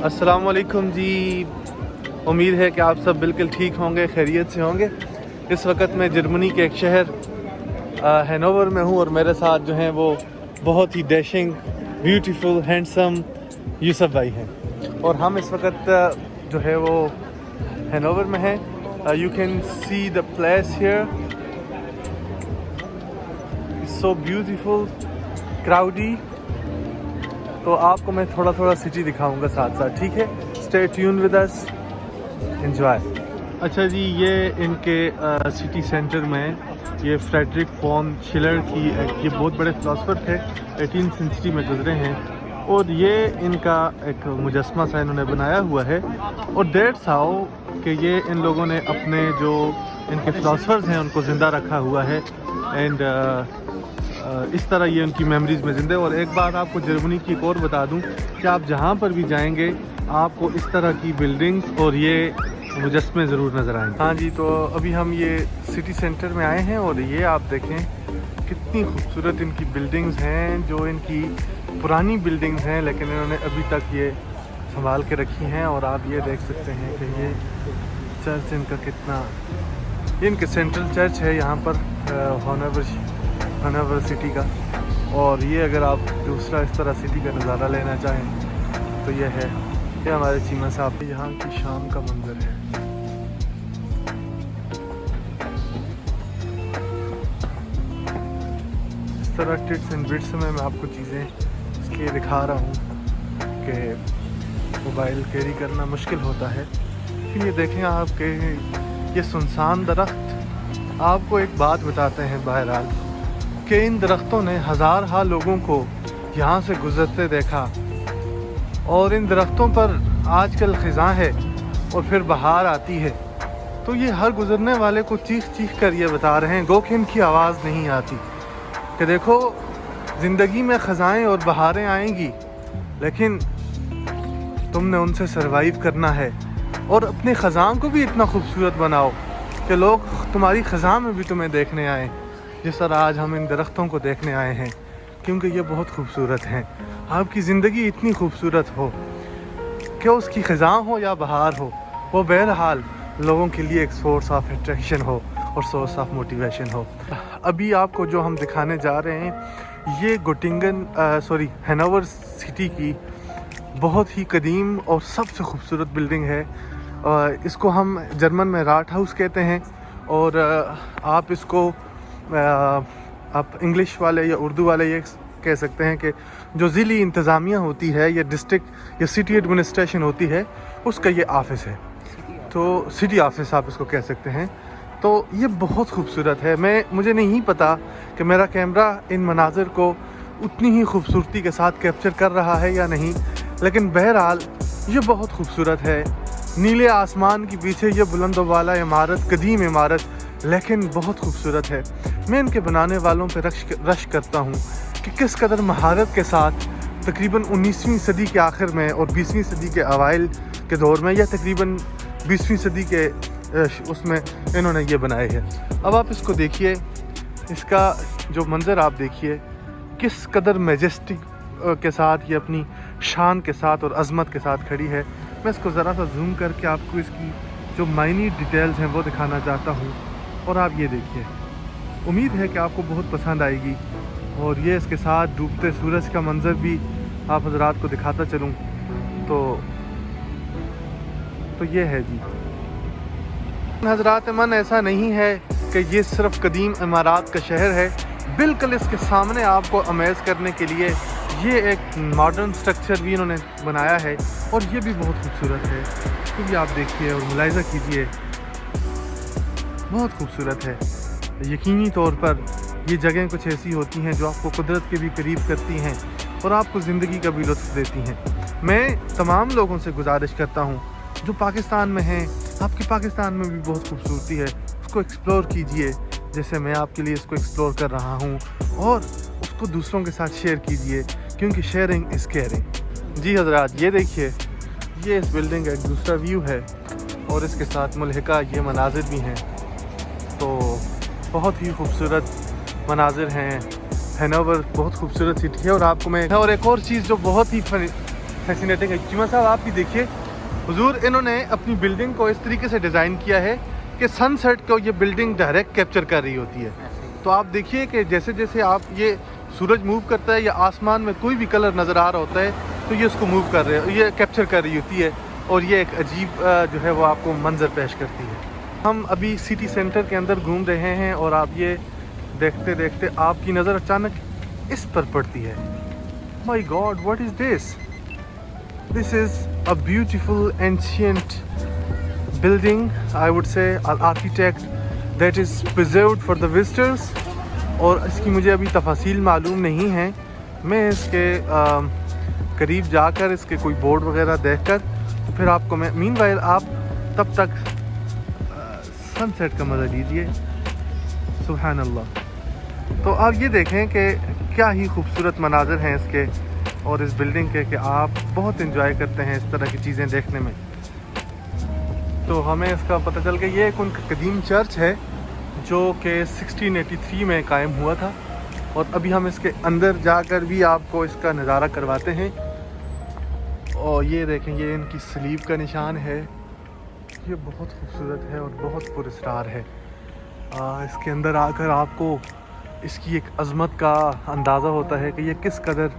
अस्सलाम वालेकुम जी। उम्मीद है कि आप सब बिल्कुल ठीक होंगे, खैरियत से होंगे। इस वक्त मैं जर्मनी के एक शहर हैनोवर में हूँ और मेरे साथ जो हैं वो बहुत ही डैशिंग, ब्यूटीफुल, हैंडसम यूसुफ भाई हैं और हम इस वक्त जो है वो हैनोवर में हैं। You can see the place here, it's so beautiful, crowdy. तो आपको मैं थोड़ा थोड़ा सिटी दिखाऊंगा साथ साथ, ठीक है? Stay tune with us, enjoy. अच्छा जी, ये इनके सिटी सेंटर में ये फ्रेडरिक फॉन शिलर की ये बहुत बड़े फिलोसफर थे, 18th सेंचुरी में गुजरे हैं और ये इनका एक मुजस्मा सा इन्होंने बनाया हुआ है। और दैट्स हाउ कि ये इन लोगों ने अपने जो इनके फिलोसफर्स हैं उनको ज़िंदा रखा हुआ है एंड इस तरह ये उनकी मेमोरीज़ में ज़िंदा है। और एक बात आपको जर्मनी की एक और बता दूं कि आप जहाँ पर भी जाएंगे आपको इस तरह की बिल्डिंग्स और ये मुजस्मे ज़रूर नज़र आएंगे। हाँ जी, तो अभी हम ये सिटी सेंटर में आए हैं और ये आप देखें कितनी खूबसूरत इनकी बिल्डिंग्स हैं, जो इनकी पुरानी बिल्डिंग्स हैं लेकिन इन्होंने अभी तक ये संभाल के रखी हैं। और आप ये देख सकते हैं कि ये चर्च इनका कितना, ये इनके सेंट्रल चर्च है यहाँ पर हैनोवर सिटी का। और ये अगर आप दूसरा इस तरह सिटी का नज़ारा लेना चाहें तो ये है, ये हमारे चीमा साहब, यहाँ की शाम का मंजर है। इस तरह टिट्स एंड बिट्स में मैं आपको चीज़ें इसलिए दिखा रहा हूँ कि मोबाइल कैरी करना मुश्किल होता है। फिर ये देखें आप कि ये सुनसान दरख्त आपको एक बात बताते हैं बहरहाल कि इन दरख्तों ने हज़ार लोगों को यहाँ से गुज़रते देखा और इन दरख्तों पर आजकल ख़िज़ां है और फिर बहार आती है। तो ये हर गुज़रने वाले को चीख चीख कर ये बता रहे हैं, गो कि इनकी आवाज़ नहीं आती, कि देखो ज़िंदगी में ख़ज़ाएँ और बहारें आएंगी लेकिन तुमने उनसे सरवाइव करना है और अपने ख़ज़ां को भी इतना खूबसूरत बनाओ कि लोग तुम्हारी ख़ज़ां में भी तुम्हें देखने आएँ, जिस तरह आज हम इन दरख्तों को देखने आए हैं, क्योंकि ये बहुत खूबसूरत हैं। आपकी ज़िंदगी इतनी खूबसूरत हो कि उसकी ख़ज़ां हो या बहार हो, वो बहरहाल लोगों के लिए एक सोर्स ऑफ अट्रैक्शन हो और सोर्स ऑफ मोटिवेशन हो। अभी आपको जो हम दिखाने जा रहे हैं ये हैनोवर सिटी की बहुत ही कदीम और सबसे खूबसूरत बिल्डिंग है। इसको हम जर्मन में राट हाउस कहते हैं और आप इसको आप इंग्लिश वाले या उर्दू वाले ये कह सकते हैं कि जो ज़िली इंतज़ामिया होती है या डिस्ट्रिक्ट या सिटी एडमिनिस्ट्रेशन होती है उसका ये ऑफ़िस है, तो सिटी ऑफिस आप इसको कह सकते हैं। तो ये बहुत खूबसूरत है। मुझे नहीं पता कि मेरा कैमरा इन मनाज़र को उतनी ही खूबसूरती के साथ कैप्चर कर रहा है या नहीं, लेकिन बहरहाल ये बहुत खूबसूरत है। नीले आसमान के पीछे ये बुलंद वाला इमारत, कदीम इमारत, लेकिन बहुत खूबसूरत है। मैं इनके बनाने वालों पे रश करता हूँ कि किस कदर महारत के साथ तकरीबन 19वीं सदी के आखिर में और 20वीं सदी के अवाइल के दौर में या तकरीबन 20वीं सदी के उसमें इन्होंने ये बनाए हैं। अब आप इसको देखिए, इसका जो मंज़र आप देखिए किस कदर मैजेस्टिक के साथ ये अपनी शान के साथ और अज़मत के साथ खड़ी है। मैं इसको ज़रा सा जूम करके आपको इसकी जो माइन्यूट डिटेल्स हैं वो दिखाना चाहता हूँ और आप ये देखिए। उम्मीद है कि आपको बहुत पसंद आएगी और ये इसके साथ डूबते सूरज का मंज़र भी आप हज़रात को दिखाता चलूँ तो ये है जी। हज़रात मन, ऐसा नहीं है कि ये सिर्फ़ कदीम इमारात का शहर है, बिल्कुल इसके सामने आपको अमेज़ करने के लिए ये एक मॉडर्न स्ट्रक्चर भी इन्होंने बनाया है और ये भी बहुत खूबसूरत है। तो भी आप देखिए और मुलाहिज़ा कीजिए, बहुत खूबसूरत है। यकीनी तौर पर ये जगहें कुछ ऐसी होती हैं जो आपको कुदरत के भी करीब करती हैं और आपको ज़िंदगी का भी लुत्फ़ देती हैं। मैं तमाम लोगों से गुजारिश करता हूँ जो पाकिस्तान में हैं, आपके पाकिस्तान में भी बहुत खूबसूरती है, उसको एक्सप्लोर कीजिए जैसे मैं आपके लिए इसको एक्सप्लोर कर रहा हूँ और उसको दूसरों के साथ शेयर कीजिए, क्योंकि शेयरिंग इज़ केयरिंग। जी हज़रात, ये देखिए, ये इस बिल्डिंग का एक दूसरा व्यू है और इसके साथ मुल्हिका ये मनाजिर भी हैं। तो बहुत ही खूबसूरत मनाजिर हैं। हैनोवर बहुत खूबसूरत सिटी है और आपको मैं और एक और चीज़ जो बहुत ही फैसिनेटिंग है। चीमा साहब आप भी देखिए, हुजूर इन्होंने अपनी बिल्डिंग को इस तरीके से डिज़ाइन किया है कि सनसेट को ये बिल्डिंग डायरेक्ट कैप्चर कर रही होती है। तो आप देखिए कि जैसे जैसे आप ये सूरज मूव करता है या आसमान में कोई भी कलर नज़र आ रहा होता है तो ये उसको मूव कर रहे हैं, ये कैप्चर कर रही होती है और ये एक अजीब जो है वो आपको मंजर पेश करती है। हम अभी सिटी सेंटर के अंदर घूम रहे हैं और आप ये देखते देखते आपकी नज़र अचानक इस पर पड़ती है। My God, what is this? This is a beautiful ancient building, I would say an architect that is preserved for the visitors। और इसकी मुझे अभी तफासील मालूम नहीं है, मैं इसके करीब जाकर इसके कोई बोर्ड वगैरह देखकर तो फिर आपको मैं मीनवाइल आप तब तक सनसेट का मज़ा लीजिए। सुभान अल्लाह। तो आप ये देखें कि क्या ही खूबसूरत मनाज़र हैं इसके और इस बिल्डिंग के कि आप बहुत इंजॉय करते हैं इस तरह की चीज़ें देखने में। तो हमें इसका पता चल गया ये एक उनका कदीम चर्च है जो कि 1683 में कायम हुआ था और अभी हम इसके अंदर जाकर भी आपको इसका नज़ारा करवाते हैं। और ये देखें, ये इनकी सलीब का निशान है, ये बहुत खूबसूरत है और बहुत पुरस्कार है। इसके अंदर आकर आपको इसकी एक अज़मत का अंदाज़ा होता है कि ये किस कदर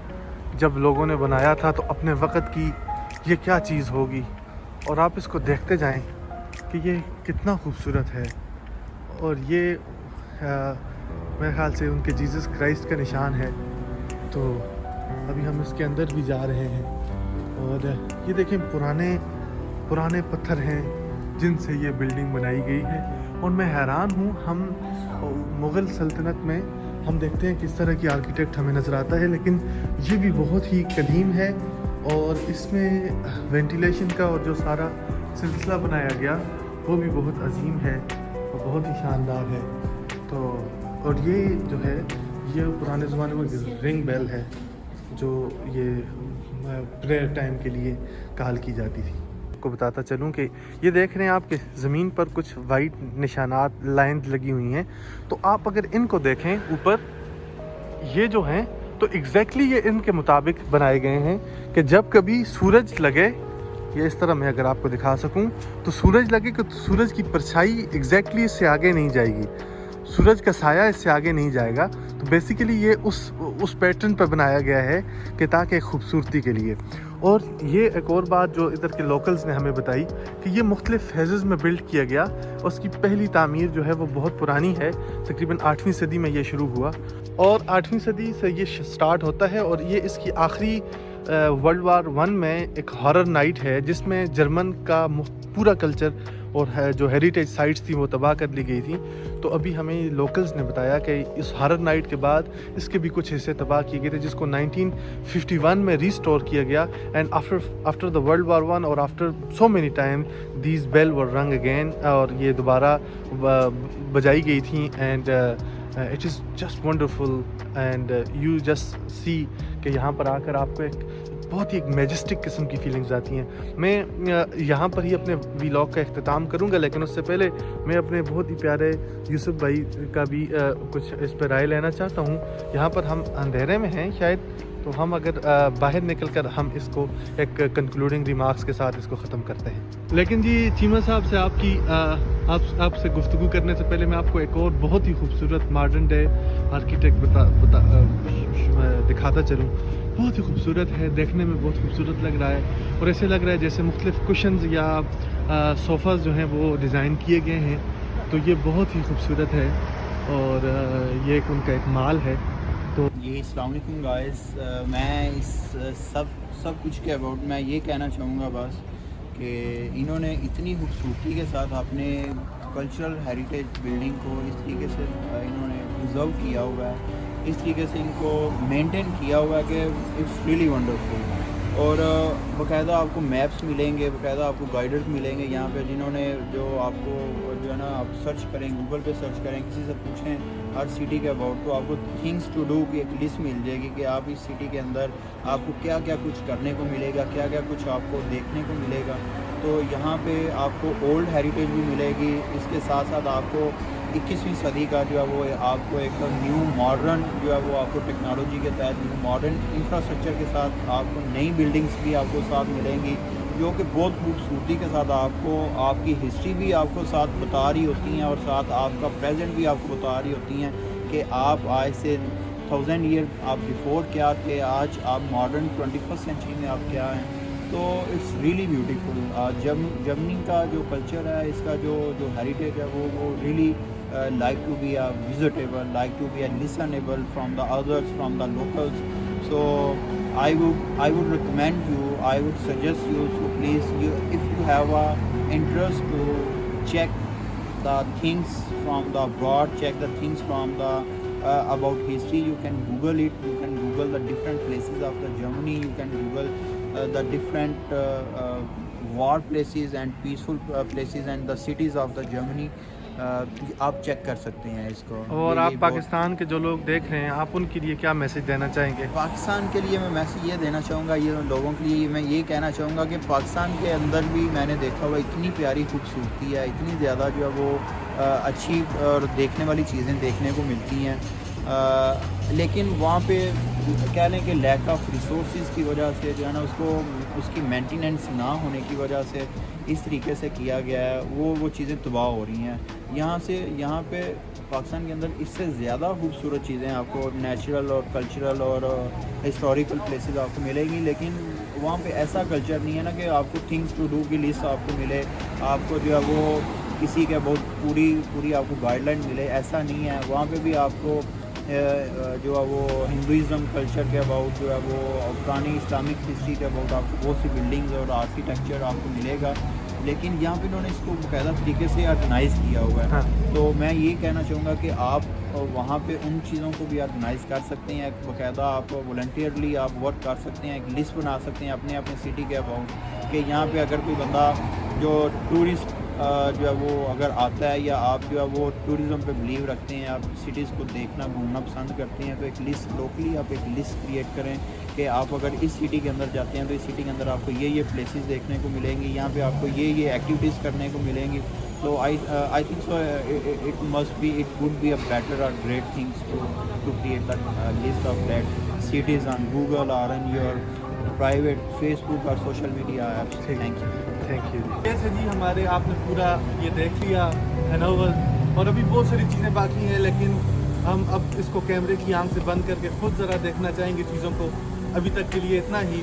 जब लोगों ने बनाया था तो अपने वक़्त की ये क्या चीज़ होगी। और आप इसको देखते जाएं कि ये कितना खूबसूरत है। और ये मेरे ख़्याल से उनके जीसस क्राइस्ट का निशान है। तो अभी हम इसके अंदर भी जा रहे हैं और ये देखें पुराने पत्थर हैं जिनसे ये बिल्डिंग बनाई गई है। और मैं हैरान हूँ, हम मुग़ल सल्तनत में हम देखते हैं किस तरह की आर्किटेक्ट हमें नज़र आता है, लेकिन ये भी बहुत ही कदीम है और इसमें वेंटिलेशन का और जो सारा सिलसिला बनाया गया वो भी बहुत अजीम है और बहुत ही शानदार है। तो और ये जो है ये पुराने ज़माने में रिंग बेल है जो ये प्रेयर टाइम के लिए कॉल की जाती थी। आपको बताता चलूँ कि ये देख रहे हैं आप कि ज़मीन पर कुछ वाइट निशानात लाइंस लगी हुई हैं। तो आप अगर इनको देखें ऊपर, ये जो हैं तो एग्जैक्टली ये इनके मुताबिक बनाए गए हैं कि जब कभी सूरज लगे, ये इस तरह मैं अगर आपको दिखा सकूं, तो सूरज लगे कि तो सूरज की परछाई एग्जैक्टली इससे आगे नहीं जाएगी, सूरज का साया इससे आगे नहीं जाएगा। तो बेसिकली ये उस पैटर्न पर बनाया गया है कि ताकि खूबसूरती के लिए। और ये एक और बात जो इधर के लोकल्स ने हमें बताई कि ये मुख्तलिफ फेजेस में बिल्ड किया गया। उसकी पहली तामीर जो है वो बहुत पुरानी है, तकरीबन 8वीं सदी में ये शुरू हुआ और 8वीं सदी से ये स्टार्ट होता है। और ये इसकी आखिरी वर्ल्ड वार 1 में एक हॉरर नाइट है जिसमें जर्मन का पूरा कल्चर और जो हेरिटेज साइट्स थी वो तबाह कर ली गई थी। तो अभी हमें लोकल्स ने बताया कि इस हॉरर नाइट के बाद इसके भी कुछ हिस्से तबाह किए गए थे जिसको 1951 में रिस्टोर किया गया। And after the world war 1 और after so many time these bell were rung again, और ये दोबारा बजाई गई थी। And it is just wonderful and you just see कि यहाँ पर आकर आपको एक बहुत ही एक मैजेस्टिक किस्म की फीलिंग्स आती हैं। मैं यहाँ पर ही अपने व्लॉग का इख्तिताम करूँगा, लेकिन उससे पहले मैं अपने बहुत ही प्यारे यूसुफ भाई का भी कुछ इस पर राय लेना चाहता हूँ। यहाँ पर हम अंधेरे में हैं शायद, तो हम अगर बाहर निकल कर हम इसको एक कंक्लूडिंग रिमार्क्स के साथ इसको ख़त्म करते हैं। लेकिन जी चीमा साहब से आपसे गुफ्तगू करने से पहले मैं आपको एक और बहुत ही खूबसूरत मॉडर्न डे आर्किटेक्ट दिखाता चलूँ। बहुत ही खूबसूरत है, देखने में बहुत खूबसूरत लग रहा है और ऐसे लग रहा है जैसे मुख्तलिफ कुशन्स या सोफ़ाज़ जो हैं वो डिज़ाइन किए गए हैं। तो ये बहुत ही खूबसूरत है और ये एक उनका एक माल है। तो ये अस्सलाम वालेकुम गाइस, मैं इस सब कुछ के अबाउट मैं ये कहना चाहूँगा बस कि इन्होंने इतनी खूबसूरती के साथ अपने कल्चरल हेरिटेज बिल्डिंग को इस तरीके से इन्होंने प्रिजर्व किया हुआ है, इस तरीके से इनको मेंटेन किया हुआ है कि इट्स रियली वंडरफुल। और बाकायदा आपको मैप्स मिलेंगे, बाकायदा आपको गाइडर्स मिलेंगे यहाँ पे, जिन्होंने जो आपको जो है ना आप सर्च करें, गूगल पे सर्च करें, किसी से पूछें हर सिटी के अबाउट, तो आपको थिंग्स टू डू की एक लिस्ट मिल जाएगी कि आप इस सिटी के अंदर आपको क्या क्या कुछ करने को मिलेगा, क्या क्या कुछ आपको देखने को मिलेगा। तो यहाँ पे आपको ओल्ड हेरिटेज भी मिलेगी, इसके साथ साथ आपको 21वीं सदी का जो है वो आपको एक न्यू मॉडर्न जो है वो आपको टेक्नोलॉजी के तहत न्यू मॉडर्न इंफ्रास्ट्रक्चर के साथ आपको नई बिल्डिंग्स भी आपको साथ मिलेंगी, जो कि बहुत खूबसूरती के साथ आपको आपकी हिस्ट्री भी आपको साथ बता रही होती हैं और साथ आपका प्रेजेंट भी आपको बता रही होती हैं कि आप आज से 1000 ईयर आप बिफोर क्या थे, आज आप मॉडर्न 21st सेंचुरी में आप क्या हैं। तो इट्स रियली ब्यूटीफुल। जर्मनी का जो कल्चर है, इसका जो हेरिटेज है वो really like to be visitable, like to be listenable from the others, from the locals. So I would recommend you, I would suggest you, so please, if you have a interest to check the things from the abroad, check the things from the about history, you can Google it, you can Google the different places of the Germany, you can Google the different war places and peaceful places and the cities of the Germany. آپ check کر سکتے ہیں اس کو. اور آپ پاکستان کے جو لوگ دیکھ رہے ہیں, آپ ان کے لیے کیا میسج دینا چاہیں گے؟ پاکستان کے لیے میں میسج یہ دینا چاہوں گا, یہ لوگوں کے لیے میں یہ کہنا چاہوں گا کہ پاکستان کے اندر بھی میں نے دیکھا ہوا اتنی پیاری خوبصورتی ہے, اتنی زیادہ جو ہے وہ اچھی اور دیکھنے والی چیزیں دیکھنے کو ملتی ہیں, لیکن وہاں پہ کہہ لیں کہ لیک آف ریسورسز کی وجہ سے جو ہے نا اس کی مینٹیننس نہ ہونے کی وجہ سے اس طریقے سے کیا گیا ہے, وہ چیزیں تباہ ہو رہی ہیں. یہاں پہ پاکستان کے اندر اس سے زیادہ خوبصورت چیزیں آپ کو نیچرل اور کلچرل اور ہسٹوریکل پلیسز آپ کو ملیں گی, لیکن وہاں پہ ایسا کلچر نہیں ہے نا کہ آپ کو تھنگس ٹو ڈو کی لسٹ آپ کو ملے, آپ کو جو ہے وہ کسی کے بہت پوری آپ کو گائیڈ لائن ملے, ایسا نہیں ہے. وہاں پہ بھی آپ کو جو ہے وہ ہندوازم کلچر کے اباؤٹ جو ہے وہ پرانی اسلامک ہسٹری کے اباؤٹ آپ کو بہت سی بلڈنگز اور آرکیٹیکچر آپ کو ملے گا, لیکن یہاں پہ انہوں نے اس کو باقاعدہ طریقے سے آرگنائز کیا ہوا ہے. تو میں یہ کہنا چاہوں گا کہ آپ وہاں پہ ان چیزوں کو بھی آرگنائز کر سکتے ہیں, باقاعدہ آپ والنٹیئرلی آپ ورک کر سکتے ہیں, ایک لسٹ بنا سکتے ہیں اپنے سٹی کے اباؤٹ کہ یہاں پہ اگر کوئی بندہ جو ٹورسٹ جو ہے وہ اگر آتا ہے, یا آپ جو ہے وہ ٹورزم پہ بلیو رکھتے ہیں, آپ سٹیز کو دیکھنا گھومنا پسند کرتے ہیں, تو ایک لسٹ لوکلی آپ ایک لسٹ کریٹ کریں کہ آپ اگر اس سٹی کے اندر جاتے ہیں تو اس سٹی کے اندر آپ کو یہ پلیسز دیکھنے کو ملیں گی, یہاں پہ آپ کو یہ ایکٹیویٹیز کرنے کو ملیں گی. تو I think so it would be a better اور great things to create list of that cities on Google اور in your private Facebook اور social media apps. Thank you. جیسے جی ہمارے آپ نے پورا یہ دیکھ لیا ہینوور, اور ابھی بہت ساری چیزیں باقی ہیں, لیکن ہم اب اس کو کیمرے کی آنکھ سے بند کر کے خود ذرا دیکھنا چاہیں گے چیزوں کو. ابھی تک کے لیے اتنا ہی.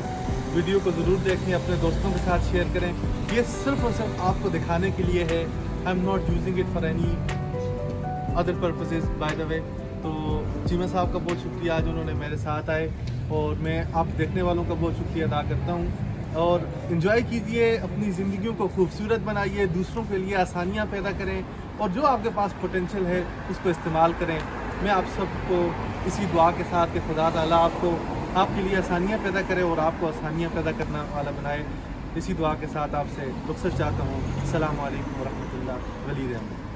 ویڈیو کو ضرور دیکھیں, اپنے دوستوں کے ساتھ شیئر کریں. یہ صرف اور صرف آپ کو دکھانے کے لیے ہے. I am not using it for any other purposes by the way. تو چیمہ صاحب کا بہت شکریہ آج انہوں نے میرے ساتھ آئے, اور میں آپ دیکھنے والوں کا بہت شکریہ ادا کرتا ہوں. اور انجوائے کیجئے, اپنی زندگیوں کو خوبصورت بنائیے, دوسروں کے لیے آسانیاں پیدا کریں, اور جو آپ کے پاس پوٹینشیل ہے اس کو استعمال کریں. میں آپ سب کو اسی دعا کے ساتھ کہ خدا تعالیٰ آپ کے لیے آسانیاں پیدا کرے اور آپ کو آسانیاں پیدا کرنے والا بنائے, اسی دعا کے ساتھ آپ سے رخصت چاہتا ہوں. السلام علیکم ورحمۃ اللہ. ولید احمد.